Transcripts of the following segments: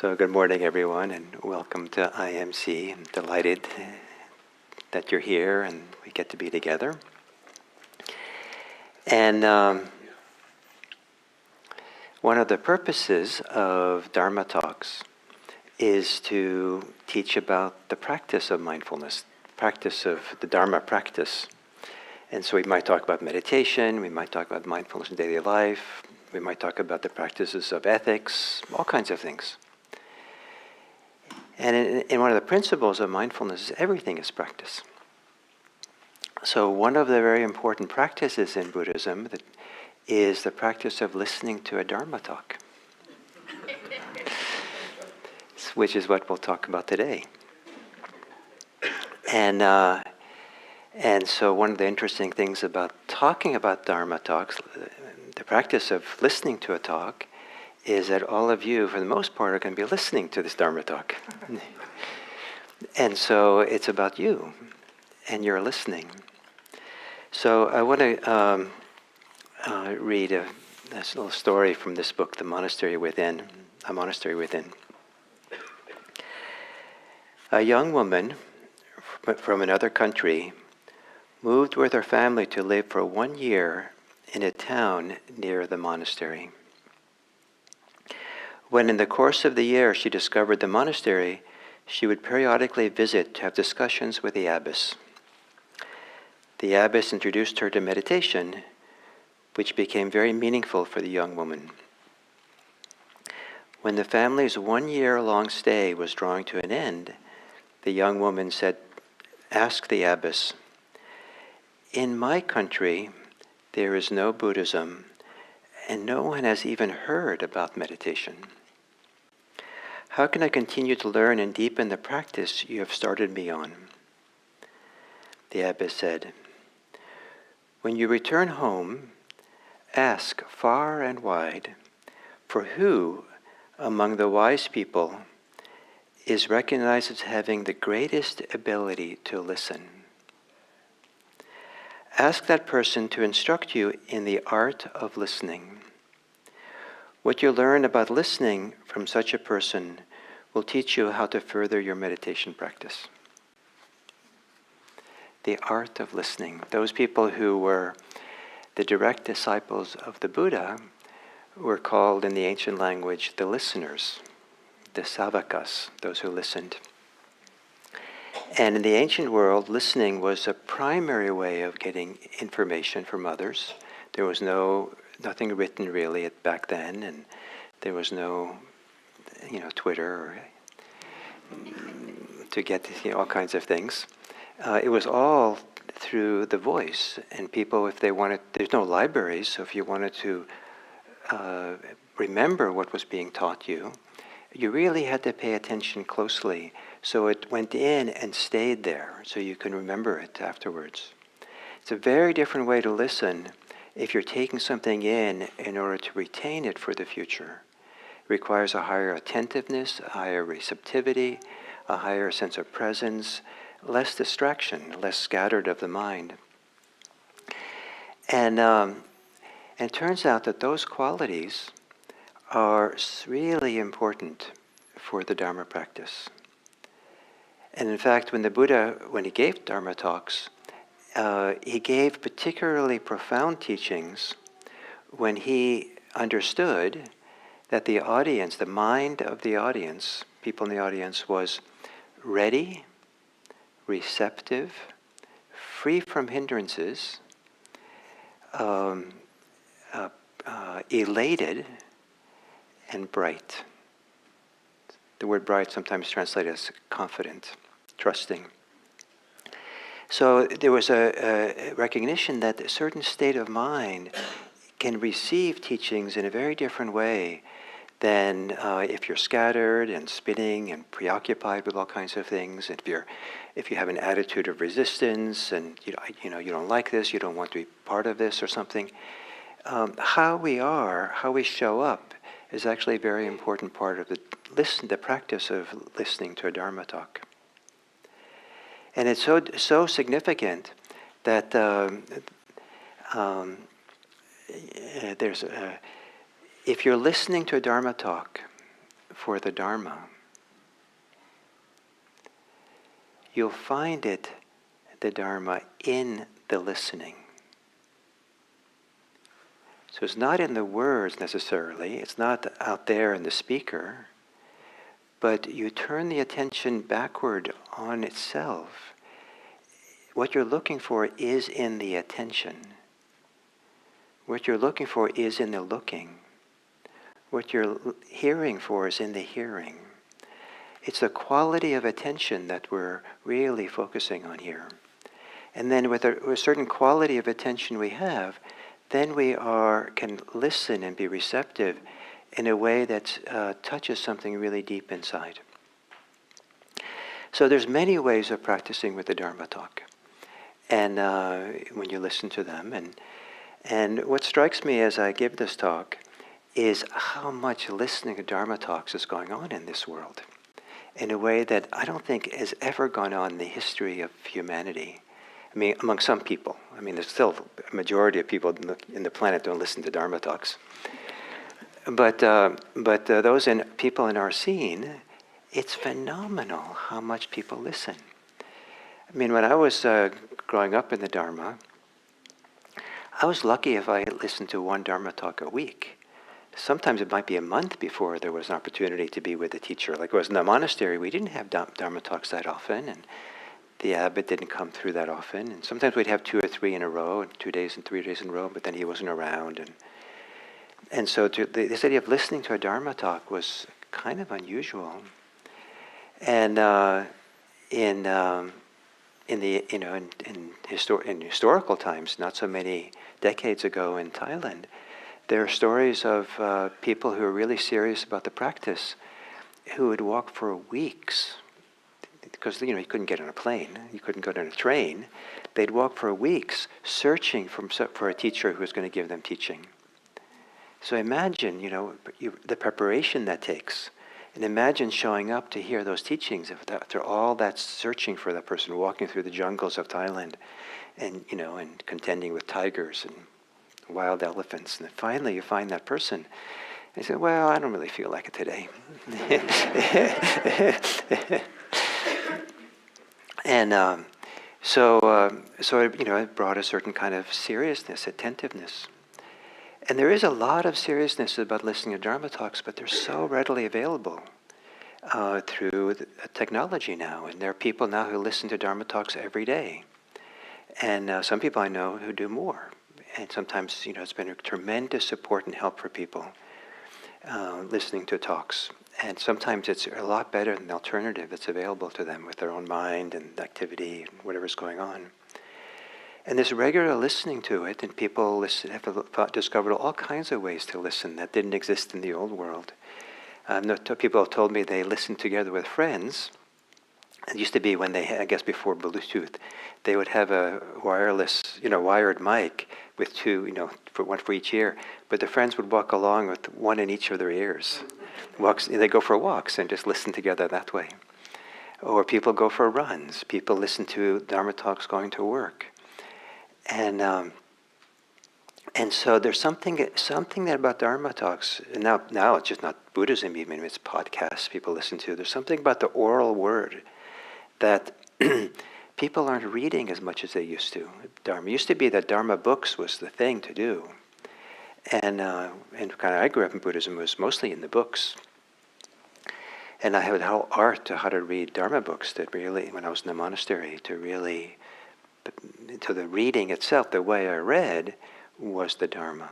So good morning, everyone, and welcome to IMC. I'm delighted that you're here and we get to be together. And one of the purposes of Dharma talks is to teach about the practice of mindfulness, practice of the Dharma practice. And so we might talk about meditation, we might talk about mindfulness in daily life, we might talk about the practices of ethics, all kinds of things. And in one of the principles of mindfulness is everything is practice. So one of the very important practices in Buddhism is the practice of listening to a Dharma talk, which is what we'll talk about today. And so one of the interesting things about talking about Dharma talks, the practice of listening to a talk, is that all of you, for the most part, are going to be listening to this Dharma talk. And so it's about you, and you're listening. So I want to read this little story from this book, A Monastery Within. A young woman from another country moved with her family to live for 1 year in a town near the monastery. When in the course of the year she discovered the monastery, she would periodically visit to have discussions with the abbess. The abbess introduced her to meditation, which became very meaningful for the young woman. When the family's 1 year-long stay was drawing to an end, the young woman asked the abbess, "In my country, there is no Buddhism, and no one has even heard about meditation. How can I continue to learn and deepen the practice you have started me on?" The abbess said, "When you return home, ask far and wide, for who among the wise people is recognized as having the greatest ability to listen? Ask that person to instruct you in the art of listening. What you learn about listening from such a person will teach you how to further your meditation practice." The art of listening. Those people who were the direct disciples of the Buddha were called in the ancient language the listeners, the savakas, those who listened. And in the ancient world, listening was a primary way of getting information from others. There was nothing written really back then, and there was no, Twitter or to get all kinds of things. It was all through the voice, and people, if they wanted, there's no libraries, so if you wanted to remember what was being taught you really had to pay attention closely, so it went in and stayed there, so you can remember it afterwards. It's a very different way to listen if you're taking something in order to retain it for the future. It requires a higher attentiveness, a higher receptivity, a higher sense of presence, less distraction, less scattered of the mind. And it turns out that those qualities are really important for the Dharma practice. And in fact, when the Buddha, when he gave Dharma talks, he gave particularly profound teachings when he understood that the audience, the mind of the audience, people in the audience, was ready, receptive, free from hindrances, elated, and bright. The word bright sometimes translated as confident, trusting. So there was a recognition that a certain state of mind can receive teachings in a very different way than if you're scattered and spinning and preoccupied with all kinds of things. And if you have an attitude of resistance and you don't like this, you don't want to be part of this or something. How we show up is actually a very important part of the practice of listening to a Dharma talk. And it's so significant that if you're listening to a Dharma talk for the Dharma, you'll find it, the Dharma, in the listening. So it's not in the words necessarily, it's not out there in the speaker, but you turn the attention backward on itself. What you're looking for is in the attention. What you're looking for is in the looking. What you're hearing for is in the hearing. It's the quality of attention that we're really focusing on here. And then with a certain quality of attention we have, then we can listen and be receptive in a way that touches something really deep inside. So there's many ways of practicing with the Dharma talk. And when you listen to them. And what strikes me as I give this talk is how much listening to Dharma talks is going on in this world in a way that I don't think has ever gone on in the history of humanity. I mean, among some people. I mean, there's still a majority of people in the planet don't listen to Dharma talks. But those people in our scene, it's phenomenal how much people listen. I mean, when I was growing up in the Dharma, I was lucky if I listened to one Dharma talk a week. Sometimes it might be a month before there was an opportunity to be with a teacher. Like it was in the monastery, we didn't have Dharma talks that often, and the abbot didn't come through that often. And sometimes we'd have 2 or 3 in a row, and 2 days and 3 days in a row, but then he wasn't around. And so this idea of listening to a Dharma talk was kind of unusual. And in historical times, not so many decades ago in Thailand, there are stories of people who are really serious about the practice, who would walk for weeks, because you couldn't get on a plane, you couldn't go on a train. They'd walk for weeks searching for a teacher who was going to give them teaching. So imagine, the preparation that takes. And imagine showing up to hear those teachings after all that searching for that person, walking through the jungles of Thailand and contending with tigers and wild elephants. And then finally you find that person. And you say, well, I don't really feel like it today. And so it brought a certain kind of seriousness, attentiveness. And there is a lot of seriousness about listening to Dharma talks, but they're so readily available through technology now. And there are people now who listen to Dharma talks every day. And some people I know who do more. And sometimes, it's been a tremendous support and help for people listening to talks. And sometimes it's a lot better than the alternative that's available to them with their own mind and activity and whatever's going on. And this regular listening to it, and people have discovered all kinds of ways to listen that didn't exist in the old world. People have told me they listened together with friends. It used to be when they had, I guess before Bluetooth, they would have a wireless, wired mic with 2, one for each ear. But the friends would walk along with one in each of their ears. They go for walks and just listen together that way. Or people go for runs. People listen to Dharma talks going to work. And so there's something that about Dharma talks, and now it's just not Buddhism even, it's podcasts people listen to. There's something about the oral word that people aren't reading as much as they used to. Dharma used to be that Dharma books was the thing to do. And I grew up in Buddhism, it was mostly in the books. And I had a whole art to how to read Dharma books that really, when I was in the monastery, to the reading itself, the way I read was the Dharma.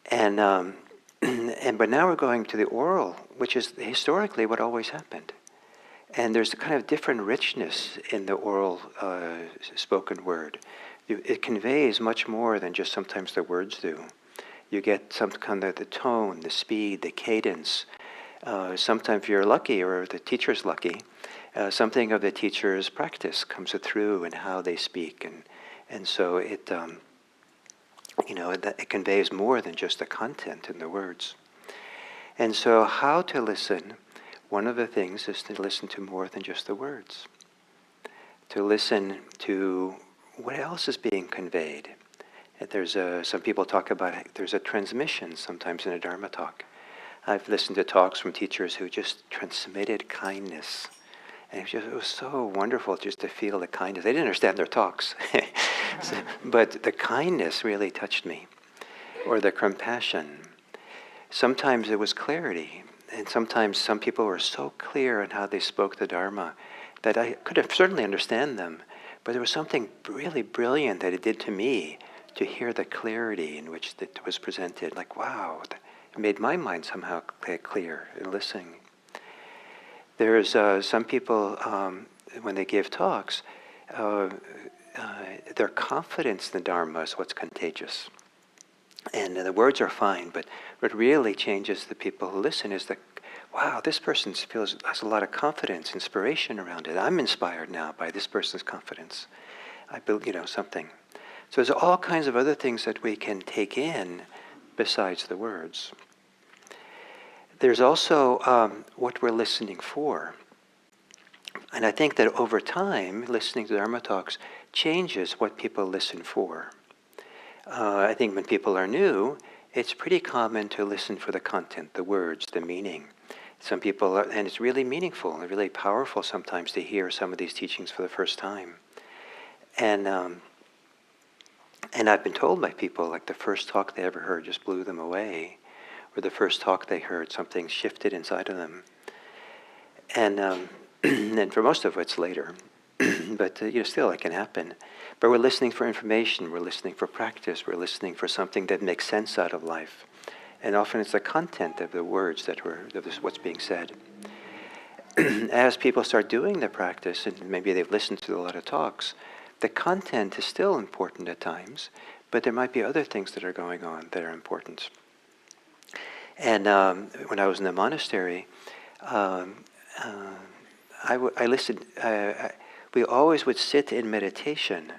But now we're going to the oral, which is historically what always happened. And there's a kind of different richness in the oral spoken word. It conveys much more than just sometimes the words do. You get some kind of the tone, the speed, the cadence. Sometimes if you're lucky, or the teacher's lucky, something of the teacher's practice comes through in how they speak, and so it conveys more than just the content in the words. And so how to listen, one of the things is to listen to more than just the words. To listen to what else is being conveyed. Some people talk about there's a transmission sometimes in a Dharma talk. I've listened to talks from teachers who just transmitted kindness. And it was so wonderful just to feel the kindness. They didn't understand their talks, but the kindness really touched me, or the compassion. Sometimes it was clarity, and sometimes some people were so clear in how they spoke the Dharma that I could have certainly understand them, but there was something really brilliant that it did to me to hear the clarity in which it was presented. Like, wow, it made my mind somehow clear in listening. There's some people, when they give talks, their confidence in the Dharma is what's contagious. And the words are fine, but what really changes the people who listen is that, wow, this person has a lot of confidence, inspiration around it. I'm inspired now by this person's confidence. I built, something. So there's all kinds of other things that we can take in besides the words. There's also what we're listening for. And I think that over time, listening to Dharma talks changes what people listen for. I think when people are new, it's pretty common to listen for the content, the words, the meaning. Some people and it's really meaningful and really powerful sometimes to hear some of these teachings for the first time. And I've been told by people, like the first talk they ever heard just blew them away, or the first talk they heard, something shifted inside of them. And and for most of it's later, but still it can happen. But we're listening for information, we're listening for practice, we're listening for something that makes sense out of life. And often it's the content of the words that what's being said. As people start doing the practice, and maybe they've listened to a lot of talks, the content is still important at times, but there might be other things that are going on that are important. And when I was in the monastery, I listened. We always would sit in meditation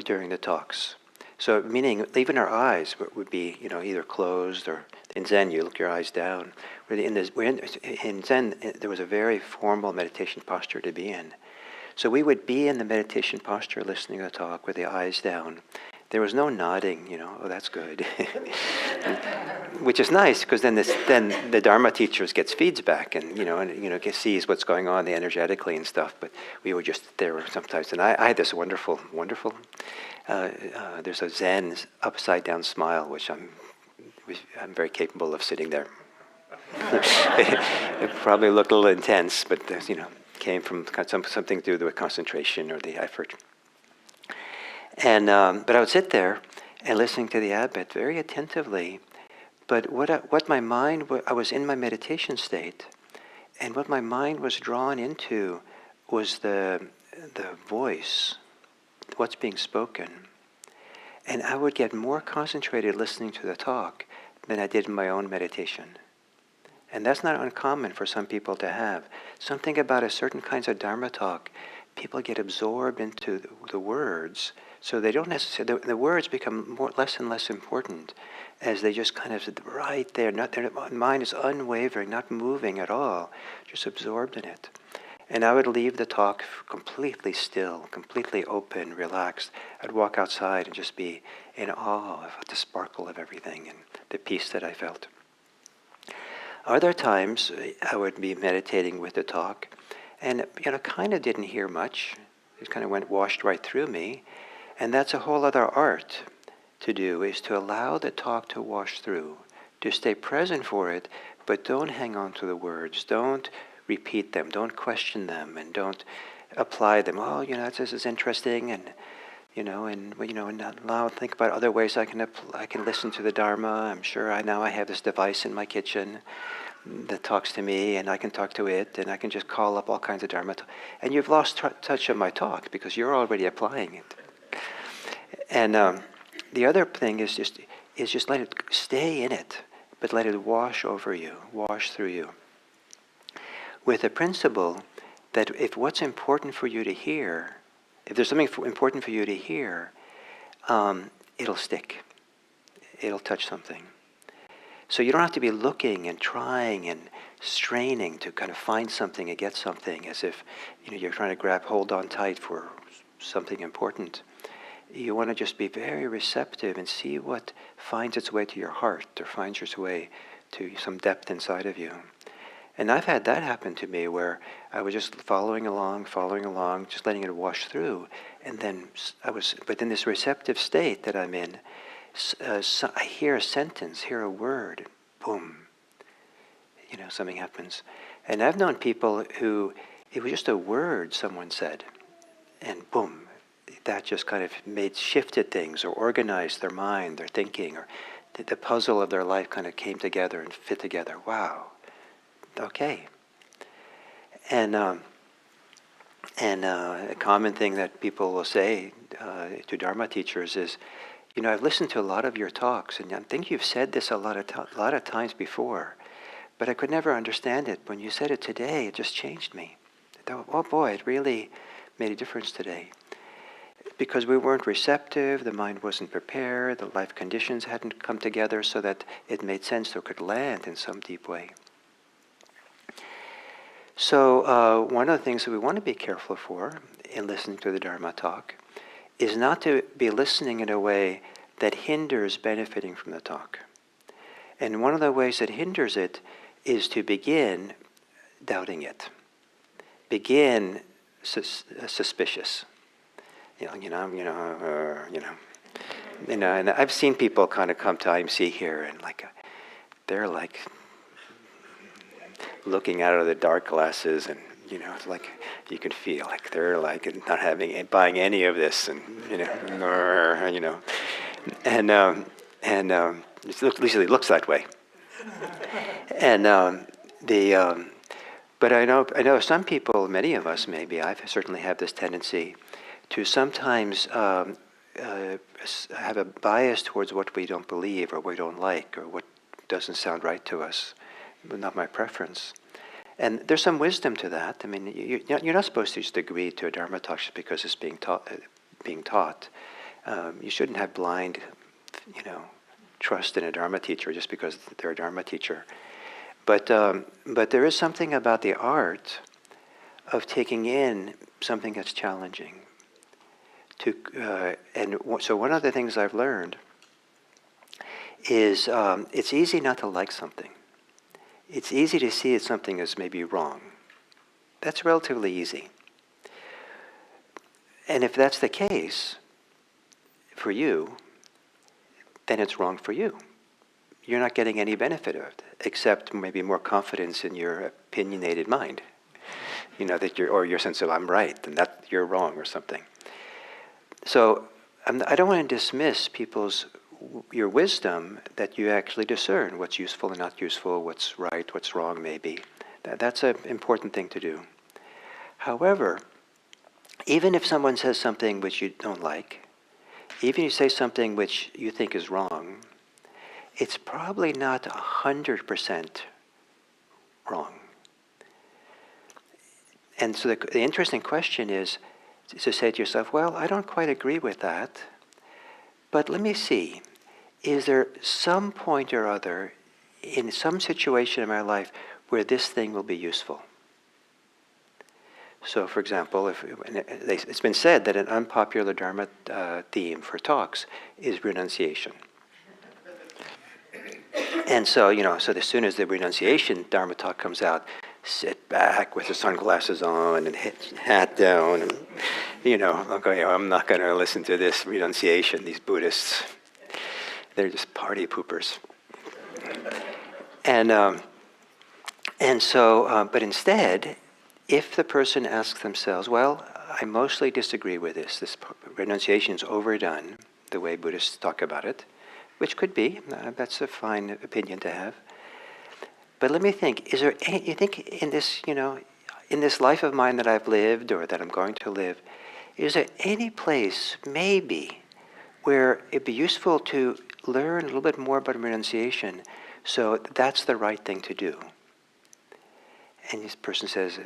during the talks. So meaning even our eyes would be either closed, or in Zen you look your eyes down. In Zen there was a very formal meditation posture to be in. So we would be in the meditation posture listening to the talk with the eyes down. There was no nodding, oh that's good. Which is nice because then the Dharma teachers gets feedback and sees what's going on energetically and stuff. But we were just there sometimes, and I had this wonderful. There's a Zen upside down smile, which I'm very capable of sitting there. It probably looked a little intense, but came from something to do with concentration or the effort. And but I would sit there and listening to the abbot very attentively. But what my mind, I was in my meditation state, and what my mind was drawn into was the voice, what's being spoken. And I would get more concentrated listening to the talk than I did in my own meditation. And that's not uncommon for some people to have. Something about a certain kinds of Dharma talk, people get absorbed into the words, so they don't necessarily, the words become less and less important as they just kind of right there, their mind is unwavering, not moving at all, just absorbed in it. And I would leave the talk completely still, completely open, relaxed. I'd walk outside and just be in awe of the sparkle of everything and the peace that I felt. Other times, I would be meditating with the talk, and kind of didn't hear much. It kind of washed right through me, and that's a whole other art to do, is to allow the talk to wash through, to stay present for it, but don't hang on to the words. Don't repeat them. Don't question them, and don't apply them. Oh, this is interesting, and now think about other ways I can listen to the Dharma. I'm sure I have this device in my kitchen that talks to me, and I can talk to it, and I can just call up all kinds of Dharma. And you've lost touch of my talk because you're already applying it. And the other thing is just let it stay in it, but let it wash over you, wash through you. With the principle that if what's important for you to hear, if there's something important for you to hear, it'll stick. It'll touch something. So you don't have to be looking and trying and straining to kind of find something and get something as if you're trying to hold on tight for something important. You want to just be very receptive and see what finds its way to your heart or finds its way to some depth inside of you. And I've had that happen to me where I was just following along, just letting it wash through. And then but in this receptive state that I'm in, so I hear a sentence, hear a word, boom, something happens. And I've known people who, it was just a word someone said, and boom, that just kind of shifted things or organized their mind, their thinking, or the puzzle of their life kind of came together and fit together. Wow. Okay. And a common thing that people will say to Dharma teachers is, I've listened to a lot of your talks, and I think you've said this a lot of times before, but I could never understand it. When you said it today, it just changed me. I thought, oh boy, it really made a difference today. Because we weren't receptive, the mind wasn't prepared, the life conditions hadn't come together so that it made sense or could land in some deep way. So one of the things that we want to be careful for in listening to the Dharma talk is not to be listening in a way that hinders benefiting from the talk. And one of the ways that hinders it is to begin doubting it. Begin suspicious. And I've seen people kind of come to IMC here and they're like looking out of the dark glasses, and it's like you can feel like they're like not buying any of this, and and at least it looks that way. And but I know some people, many of us maybe, I certainly have this tendency to sometimes have a bias towards what we don't believe or we don't like or what doesn't sound right to us, but not my preference. And there's some wisdom to that. I mean, you're not supposed to just agree to a Dharma talk just because it's being taught. You shouldn't have blind, trust in a Dharma teacher just because they're a Dharma teacher. But there is something about the art of taking in something that's challenging. So one of the things I've learned is it's easy not to like something. It's easy to see that something is maybe wrong. That's relatively easy. And if that's the case for you, then it's wrong for you. You're not getting any benefit of it, except maybe more confidence in your opinionated mind. That or your sense of I'm right and that you're wrong or something. So I don't want to dismiss your wisdom that you actually discern what's useful and not useful, what's right, what's wrong maybe. That's an important thing to do. However, even if someone says something which you don't like, even if you say something which you think is wrong, it's probably not 100% wrong. And so the interesting question is to say to yourself, well, I don't quite agree with that, but let me see. Is there some point or other in some situation in my life where this thing will be useful? So, for example, it's been said that an unpopular Dharma theme for talks is renunciation. And so, so as soon as the renunciation Dharma talk comes out, sit back with the sunglasses on and hat down, and okay, I'm not going to listen to this renunciation. These Buddhists, they're just party poopers. And so, but instead, if the person asks themselves, well, I mostly disagree with this. This renunciation is overdone, the way Buddhists talk about it, which could be. That's a fine opinion to have. But let me think, is there you think in this, in this life of mine that I've lived or that I'm going to live, is there any place, maybe, where it'd be useful to learn a little bit more about renunciation so that's the right thing to do? And this person says,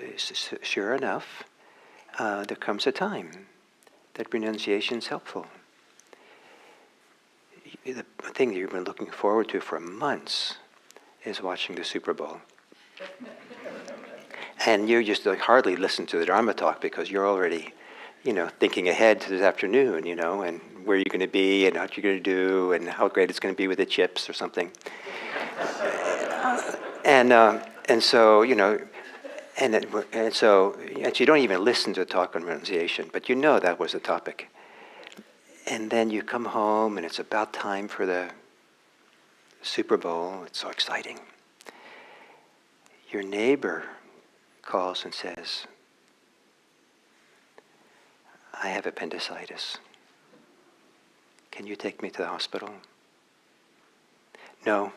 sure enough, there comes a time that renunciation is helpful. The thing that you've been looking forward to for months is watching the Super Bowl. And you just hardly listen to the Dharma talk because you're already, thinking ahead to this afternoon, and where you're going to be and what you're going to do and how great it's going to be with the chips or something. And so, and you don't even listen to the talk on renunciation, but you know that was the topic. And then you come home and it's about time for the Super Bowl. It's so exciting. Your neighbor calls and says, I have appendicitis. Can you take me to the hospital? No.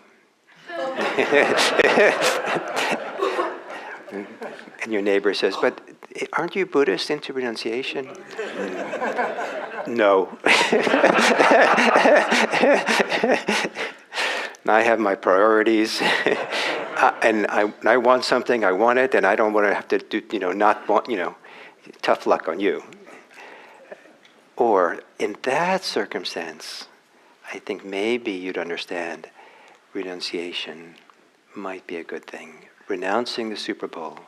And your neighbor says, but aren't you Buddhist into renunciation? No. I have my priorities, and I want something, I want it, and I don't want to have to do, not want, tough luck on you. Or in that circumstance, I think maybe you'd understand renunciation might be a good thing. Renouncing the Super Bowl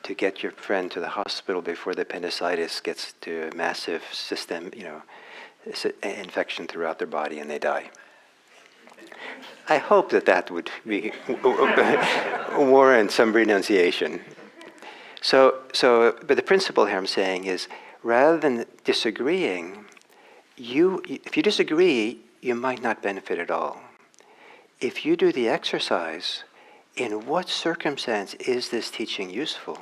to get your friend to the hospital before the appendicitis gets to a massive system, infection throughout their body and they die. I hope that would be warrant some renunciation. But the principle here I'm saying is, rather than disagreeing, if you disagree, you might not benefit at all. If you do the exercise, in what circumstance is this teaching useful?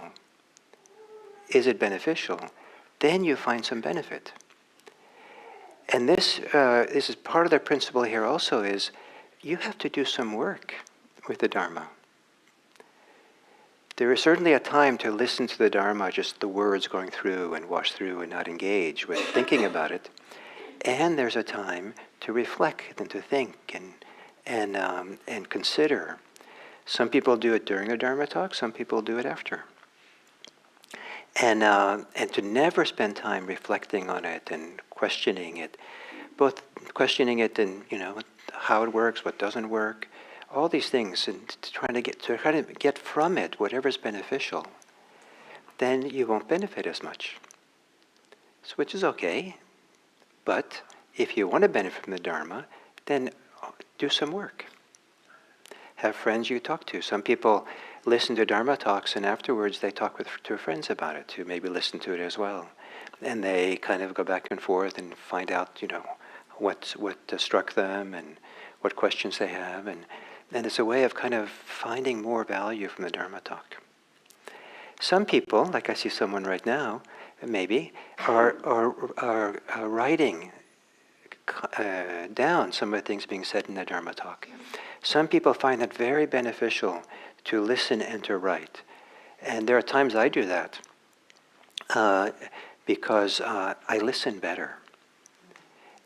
Is it beneficial? Then you find some benefit. And this is part of the principle here also is, you have to do some work with the Dharma. There is certainly a time to listen to the Dharma, just the words going through and wash through and not engage with thinking about it. And there's a time to reflect and to think and consider. Some people do it during a Dharma talk, some people do it after. And to never spend time reflecting on it and questioning it, both questioning it and how it works, what doesn't work, all these things, and trying to get from it whatever's beneficial, then you won't benefit as much. So, which is okay, but if you want to benefit from the Dharma, then do some work. Have friends you talk to. Some people listen to Dharma talks and afterwards they talk to friends about it who maybe listen to it as well. And they kind of go back and forth and find out, what struck them and what questions they have. And it's a way of kind of finding more value from the Dharma talk. Some people, like I see someone right now, maybe, are writing down some of the things being said in the Dharma talk. Some people find it very beneficial to listen and to write. And there are times I do that because I listen better.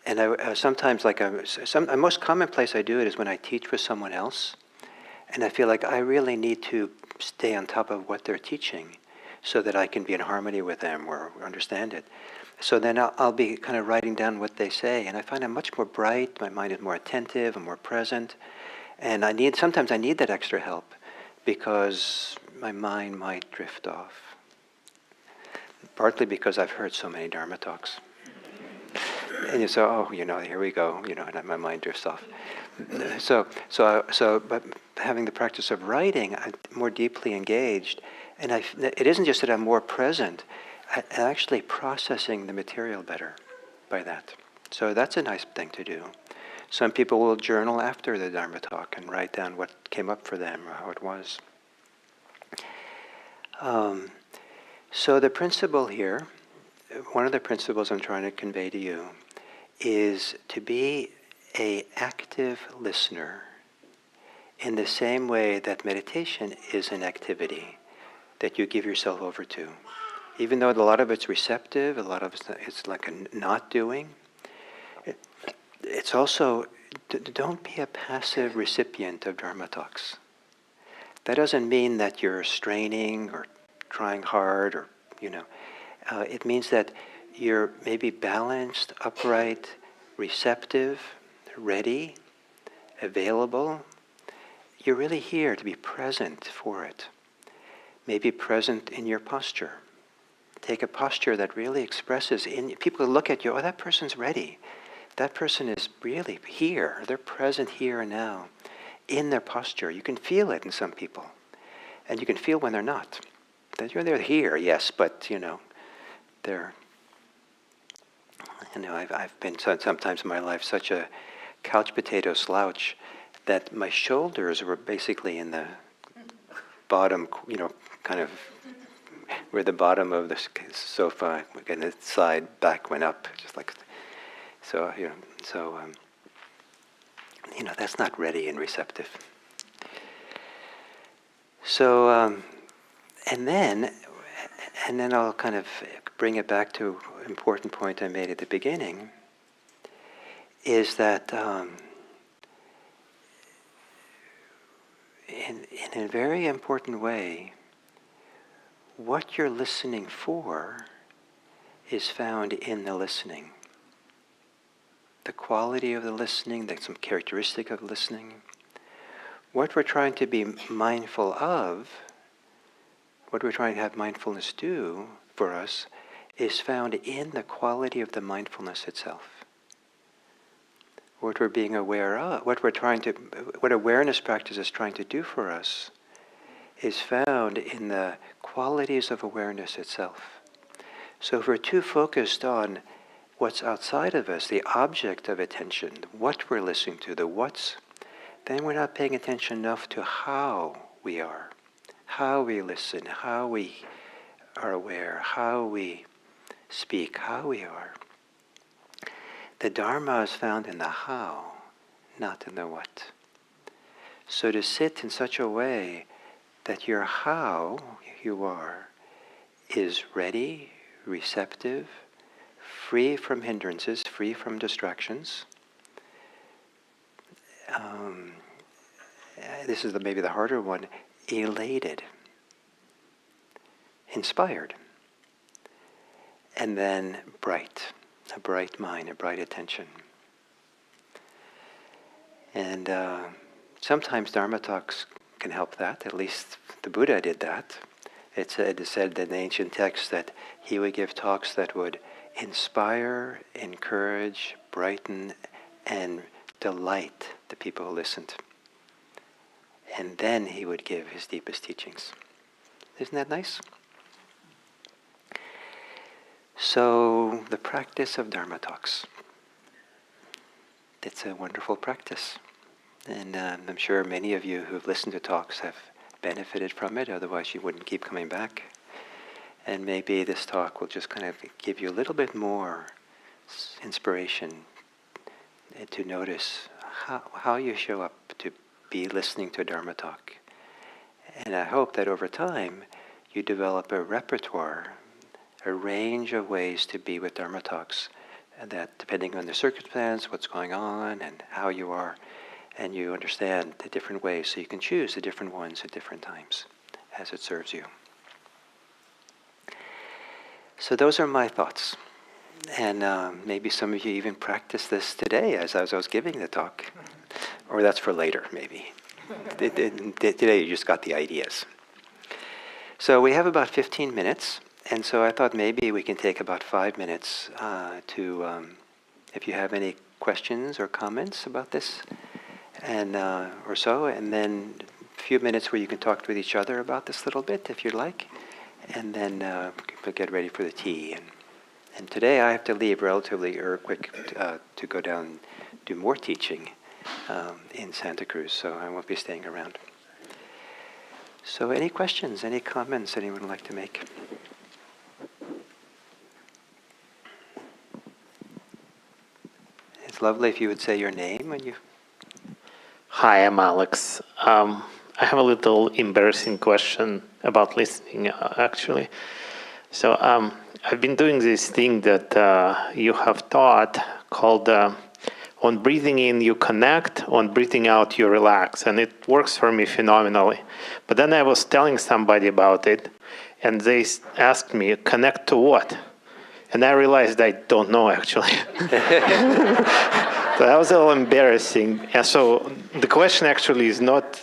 And sometimes, the most common place I do it is when I teach with someone else. And I feel like I really need to stay on top of what they're teaching so that I can be in harmony with them or understand it. So then I'll be kind of writing down what they say. And I find I'm much more bright, my mind is more attentive, I'm more present. And sometimes I need that extra help because my mind might drift off. Partly because I've heard so many Dharma talks. And you say, here we go, and my mind drifts off. But having the practice of writing, I'm more deeply engaged. And it isn't just that I'm more present, I'm actually processing the material better by that. So that's a nice thing to do. Some people will journal after the Dharma talk and write down what came up for them or how it was. So the principle here, one of the principles I'm trying to convey to you, is to be an active listener in the same way that meditation is an activity that you give yourself over to. Even though a lot of it's receptive, a lot of it's like a not doing, it's also, don't be a passive recipient of Dharma talks. That doesn't mean that you're straining or trying hard or, it means that you're maybe balanced, upright, receptive, ready, available. You're really here to be present for it. Maybe present in your posture. Take a posture that really expresses, people look at you, that person's ready. That person is really here. They're present here and now. in their posture. You can feel it in some people. And you can feel when they're not. That they're here, yes, but, they're, I've been sometimes in my life such a couch potato slouch that my shoulders were basically in the bottom, kind of where the bottom of the sofa and the side back went up, just like, so, that's not ready and receptive. So, and then I'll kind of bring it back to an important point I made at the beginning, is that in a very important way, what you're listening for is found in the listening. The quality of the listening, some characteristic of listening. What we're trying to be mindful of, what we're trying to have mindfulness do for us, is found in the quality of the mindfulness itself. What we're being aware of, what awareness practice is trying to do for us, is found in the qualities of awareness itself. So if we're too focused on what's outside of us, the object of attention, what we're listening to, the what's, then we're not paying attention enough to how we are, how we listen, how we are aware, how we speak, how we are. The Dharma is found in the how, not in the what. So to sit in such a way that your how you are is ready, receptive, free from hindrances, free from distractions. This is maybe the harder one, elated, inspired, and then bright, a bright mind, a bright attention. And sometimes Dharma talks can help that. At least the Buddha did that. It is said in the ancient texts that he would give talks that would inspire, encourage, brighten, and delight the people who listened. And then he would give his deepest teachings. Isn't that nice? So the practice of Dharma talks. It's a wonderful practice. And I'm sure many of you who've listened to talks have benefited from it, otherwise you wouldn't keep coming back. And maybe this talk will just kind of give you a little bit more inspiration to notice how you show up to be listening to a Dharma talk. And I hope that over time you develop a repertoire, a range of ways to be with Dharma talks, and that depending on the circumstance, what's going on, and how you are, and you understand the different ways, so you can choose the different ones at different times as it serves you. So those are my thoughts. And maybe some of you even practice this today as I was giving the talk. Or that's for later, maybe. Today you just got the ideas. So we have about 15 minutes. And so I thought maybe we can take about 5 minutes if you have any questions or comments about this, and or so, and then a few minutes where you can talk with each other about this a little bit, if you'd like, and then we'll get ready for the tea. And today I have to leave relatively quick to go down and do more teaching in Santa Cruz, so I won't be staying around. So any questions, any comments anyone would like to make? It's lovely if you would say your name when you... Hi, I'm Alex. I have a little embarrassing question about listening, actually. So I've been doing this thing that you have taught called on breathing in you connect, on breathing out you relax, and it works for me phenomenally. But then I was telling somebody about it, and they asked me, connect to what? And I realized I don't know, actually. So that was a little embarrassing. And so the question actually is not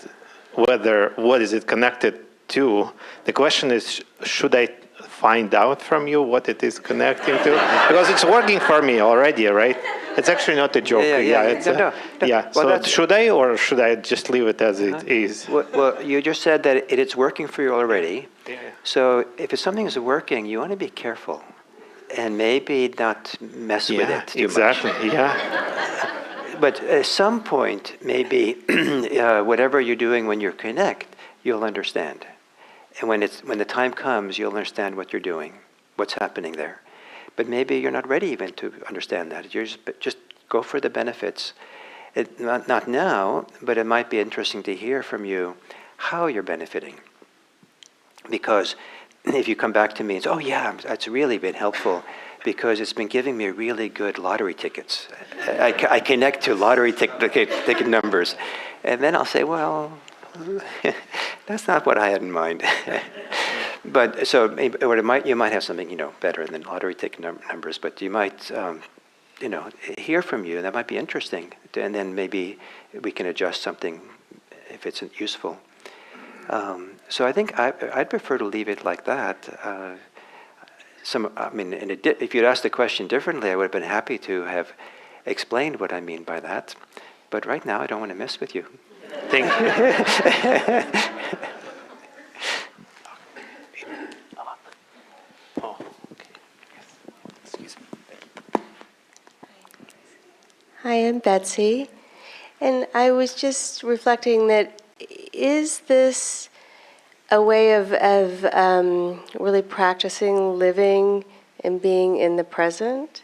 what is it connected to. The question is, should I find out from you what it is connecting to? Because it's working for me already, right? It's actually not a joke. It's No. yeah. Well, So should I, or should I just leave it as it is? Well, you just said that it's working for you already. Yeah. So if it's something is working, you want to be careful and maybe not mess with it too exactly. much. Yeah. But at some point, maybe whatever you're doing when you connect, you'll understand. And when the time comes, you'll understand what you're doing, what's happening there. But maybe you're not ready even to understand that. You're just go for the benefits. Not now, but it might be interesting to hear from you how you're benefiting. Because if you come back to me and say, oh yeah, it's really been helpful because it's been giving me really good lottery tickets. I connect to lottery ticket numbers. And then I'll say, well, that's not what I had in mind. But so, or you might have something, better than lottery ticket numbers, but you might, hear from you, and that might be interesting. And then maybe we can adjust something if it's useful. So I think I'd prefer to leave it like that. If you'd asked the question differently, I would have been happy to have explained what I mean by that. But right now, I don't want to mess with you. Thank you. Hi, I'm Betsy, and I was just reflecting that is this a way of really practicing living and being in the present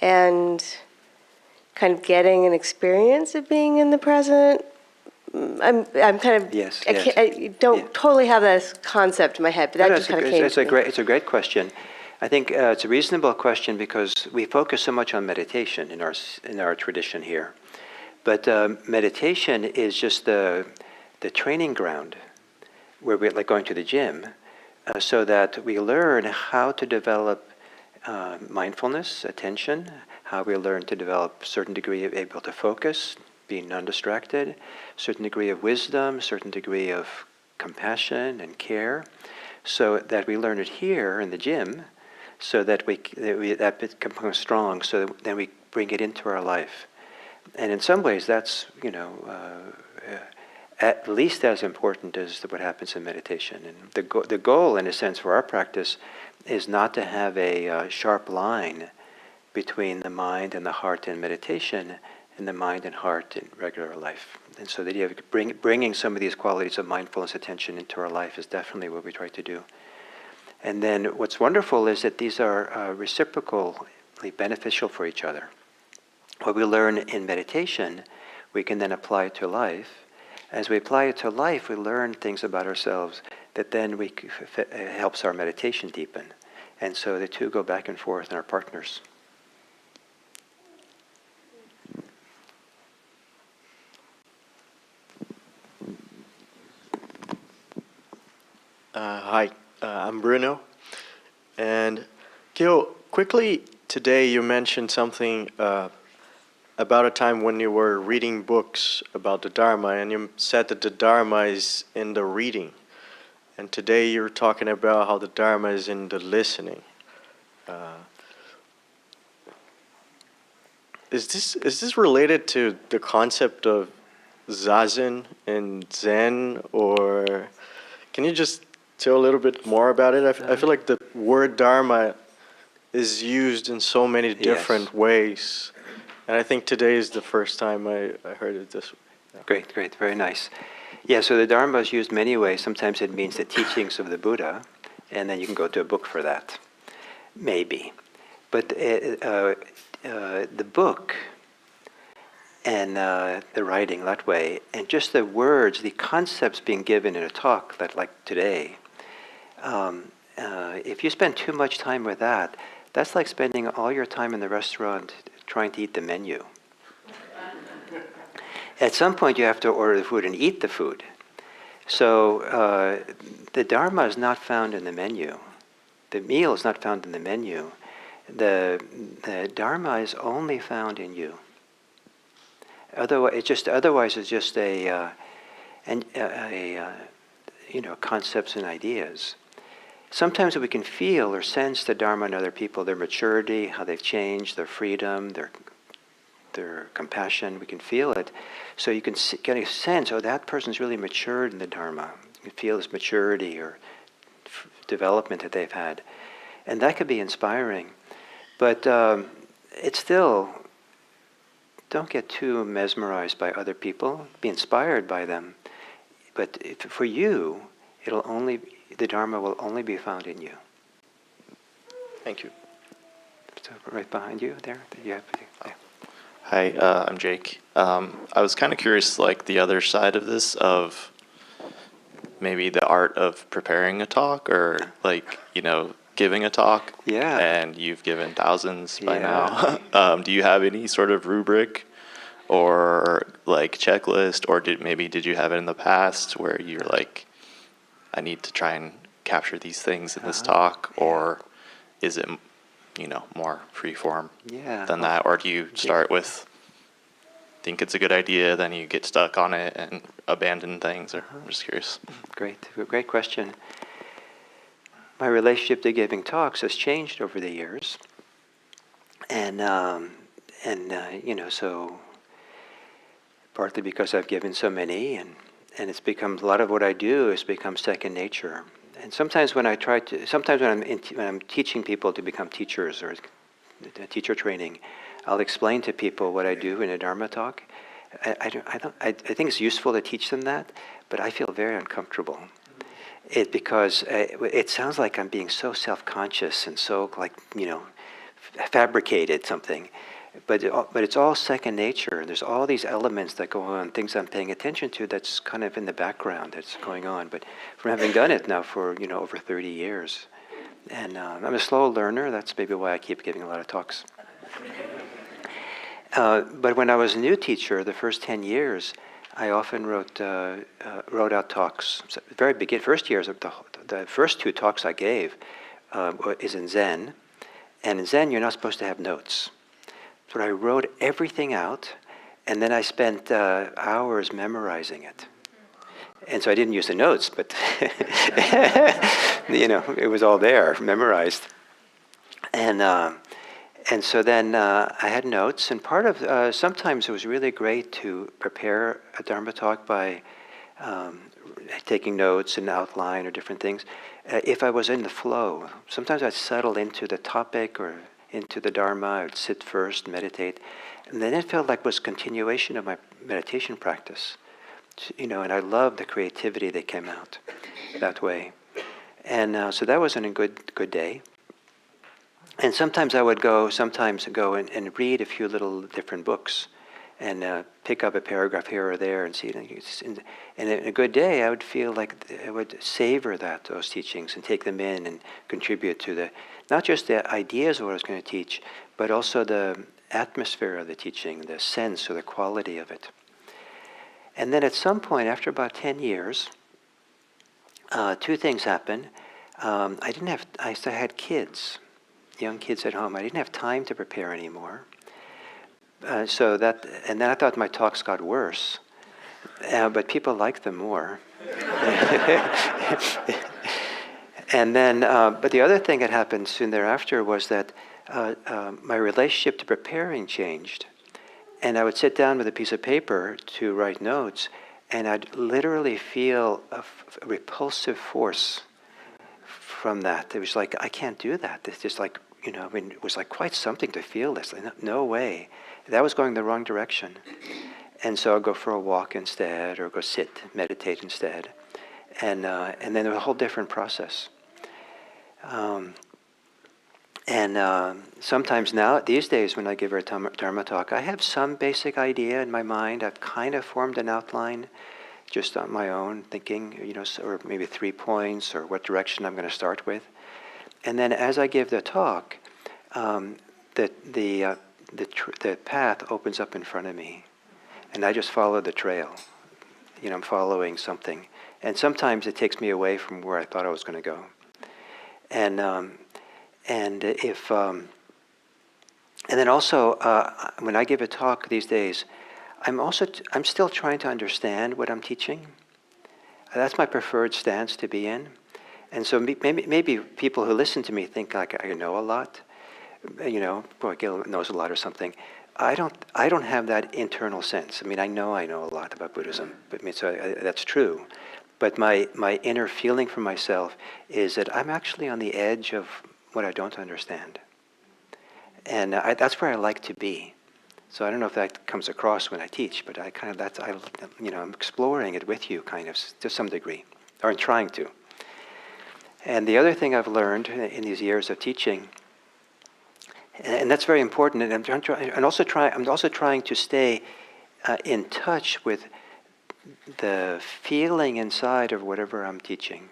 and kind of getting an experience of being in the present? I'm kind of, Yes, I don't totally have this concept in my head, but that just kind of came to me. It's a great question. I think it's a reasonable question because we focus so much on meditation in our tradition here. But meditation is just the training ground where we're like going to the gym, so that we learn how to develop mindfulness, attention, how we learn to develop a certain degree of able to focus, being non-distracted, certain degree of wisdom, certain degree of compassion and care, so that we learn it here in the gym, so that that becomes strong, so that then we bring it into our life. And in some ways, that's at least as important as what happens in meditation. And the goal, in a sense, for our practice is not to have a sharp line between the mind and the heart in meditation and the mind and heart in regular life. And so the idea of bringing some of these qualities of mindfulness, attention into our life is definitely what we try to do. And then what's wonderful is that these are reciprocally beneficial for each other. What we learn in meditation, we can then apply to life. As we apply it to life, we learn things about ourselves that then helps our meditation deepen. And so the two go back and forth and are partners. Hi, I'm Bruno. And Gil, quickly today you mentioned something about a time when you were reading books about the Dharma, and you said that the Dharma is in the reading. And today you're talking about how the Dharma is in the listening. Is this related to the concept of Zazen and Zen, or can you just tell a little bit more about it? I feel like the word Dharma is used in so many different ways. And I think today is the first time I heard it this way. Yeah. Great, very nice. Yeah, so the Dharma is used many ways. Sometimes it means the teachings of the Buddha, and then you can go to a book for that, maybe. But the book and the writing that way, and just the words, the concepts being given in a talk like today, if you spend too much time with that, that's like spending all your time in the restaurant trying to eat the menu. At some point you have to order the food and eat the food. So the Dharma is not found in the menu. The meal is not found in the menu. The Dharma is only found in you. Otherwise, it's just concepts and ideas. Sometimes we can feel or sense the Dharma in other people, their maturity, how they've changed, their freedom, their their compassion. We can feel it. So you can get a sense, oh, that person's really matured in the Dharma. You can feel this maturity or development that they've had. And that could be inspiring. But it's still, don't get too mesmerized by other people. Be inspired by them. But for you, the Dharma will only be found in you. Thank you. So right behind you there, you have. Yeah. Hi, I'm Jake. I was kind of curious, like the other side of this, of maybe the art of preparing a talk, or like, giving a talk. Yeah. And you've given thousands by Yeah. now. Do you have any sort of rubric or like checklist, or did you have it in the past where you're like, I need to try and capture these things in this talk, or is it, more free form than that? Or do you start with, think it's a good idea, then you get stuck on it and abandon things? Or I'm just curious. Great question. My relationship to giving talks has changed over the years. And so partly because I've given so many, and it's become, a lot of what I do has become second nature. And sometimes when I'm teaching people to become teachers or teacher training, I'll explain to people what I do in a Dharma talk. I think it's useful to teach them that, but I feel very uncomfortable. Because it sounds like I'm being so self-conscious and so fabricated something. But it's all second nature. There's all these elements that go on, things I'm paying attention to that's kind of in the background that's going on. But from having done it now for over 30 years, and I'm a slow learner. That's maybe why I keep giving a lot of talks. But when I was a new teacher, the first 10 years, I often wrote out talks. So first years, the first 2 talks I gave is in Zen, and in Zen you're not supposed to have notes. So I wrote everything out, and then I spent hours memorizing it. And so I didn't use the notes, but it was all there, memorized. And so then I had notes, and part of sometimes it was really great to prepare a Dharma talk by taking notes and outline or different things. If I was in the flow, sometimes I'd settle into the topic or into the Dharma. I would sit first, meditate, and then it felt like it was continuation of my meditation practice. And I loved the creativity that came out that way. And so that was a good day. And sometimes I would go and read a few little different books and pick up a paragraph here or there and see it. And in a good day, I would feel like I would savor those teachings and take them in and contribute to not just the ideas of what I was going to teach, but also the atmosphere of the teaching, the sense or the quality of it. And then at some point, after about 10 years, 2 things happened. I still had kids. Young kids at home. I didn't have time to prepare anymore. And then I thought my talks got worse, but people liked them more. And then, but the other thing that happened soon thereafter was that my relationship to preparing changed. And I would sit down with a piece of paper to write notes, and I'd literally feel a repulsive force from that. It was like, I can't do that. It's just like, it was like quite something to feel this. No way. That was going the wrong direction. And so I'd go for a walk instead, or go sit, meditate instead. And then there was a whole different process. Sometimes now, these days, when I give a Dharma talk, I have some basic idea in my mind. I've kind of formed an outline just on my own thinking, or maybe 3 points, or what direction I'm going to start with. And then as I give the talk, the path opens up in front of me, and I just follow the trail. I'm following something, and sometimes it takes me away from where I thought I was going to go. And then also when I give a talk these days, I'm still trying to understand what I'm teaching. That's my preferred stance to be in. And so maybe people who listen to me think like I know a lot, boy, Gil knows a lot or something. I don't have that internal sense. I mean, I know a lot about Buddhism, but I mean, so that's true. But my inner feeling for myself is that I'm actually on the edge of what I don't understand. And that's where I like to be. So I don't know if that comes across when I teach, but I'm exploring it with you, kind of, to some degree, or I'm trying to. And the other thing I've learned in these years of teaching, and that's very important, and I'm also trying to stay in touch with the feeling inside of whatever I'm teaching.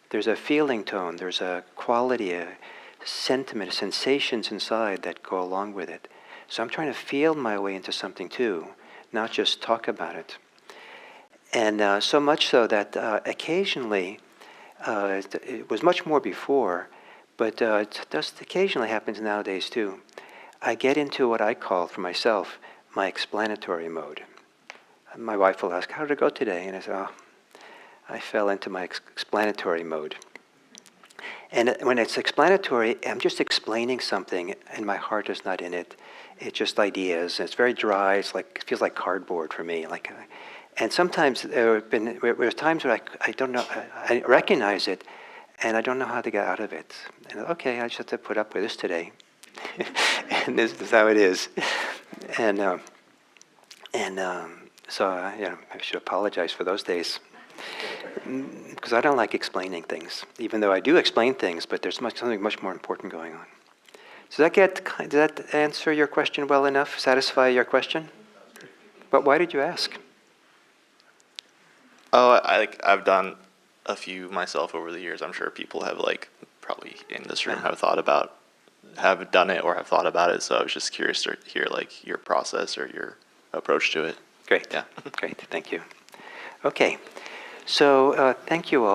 There's a feeling tone, there's a quality, a sentiment, sensations inside that go along with it. So I'm trying to feel my way into something too, not just talk about it. And so much so that occasionally, it was much more before, but it does occasionally happens nowadays too. I get into what I call for myself my explanatory mode. My wife will ask, "How did it go today?" And I say, "Oh, I fell into my explanatory mode." And when it's explanatory, I'm just explaining something, and my heart is not in it. It's just ideas. It's very dry. It feels like cardboard for me. And sometimes there were times where I don't know. I recognize it, and I don't know how to get out of it. And okay, I just have to put up with this today, and this is how it is. So I should apologize for those days, because I don't like explaining things, even though I do explain things, but there's something much more important going on. Does that answer your question well enough, satisfy your question? But why did you ask? Oh, I've done a few myself over the years. I'm sure people have probably in this room have done it or have thought about it. So I was just curious to hear your process or your approach to it. Great. Yeah. Great. Thank you. Okay. So thank you all.